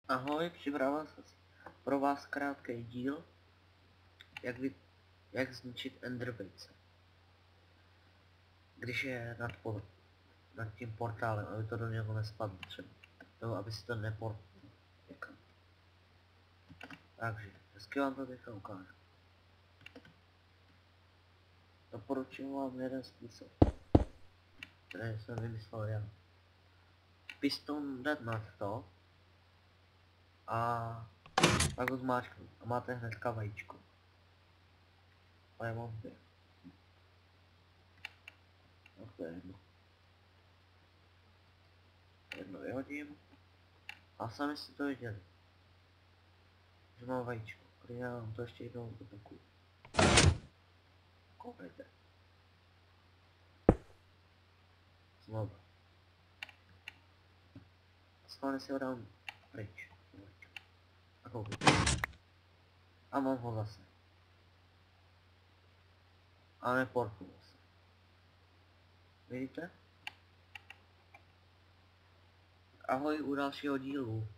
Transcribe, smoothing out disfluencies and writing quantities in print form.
Ahoj, připravil jsem si pro vás krátký díl, jak zničit enderbejce. Když je nad tím portálem, aby to do něho nespadlo třeba. Nebo aby si to neportlo někam. Takže, hezky vám to teďka ukážu. Doporučuji vám jeden způsob, který jsem vymyslel já. Piston jde nad to a pak ho zmáčknu a máte hnedka vajíčko. A já mám dvě. No to je jedno. Jedno vyhodím. A sami jste to viděli. Že mám vajíčko. Když já vám to ještě jednou zopakuju. Koukejte. Znovu. Schválně si ho dám pryč. A koukejte. A mám ho zase. A neportnu se. Vidíte? Ahoj u dalšího dílu.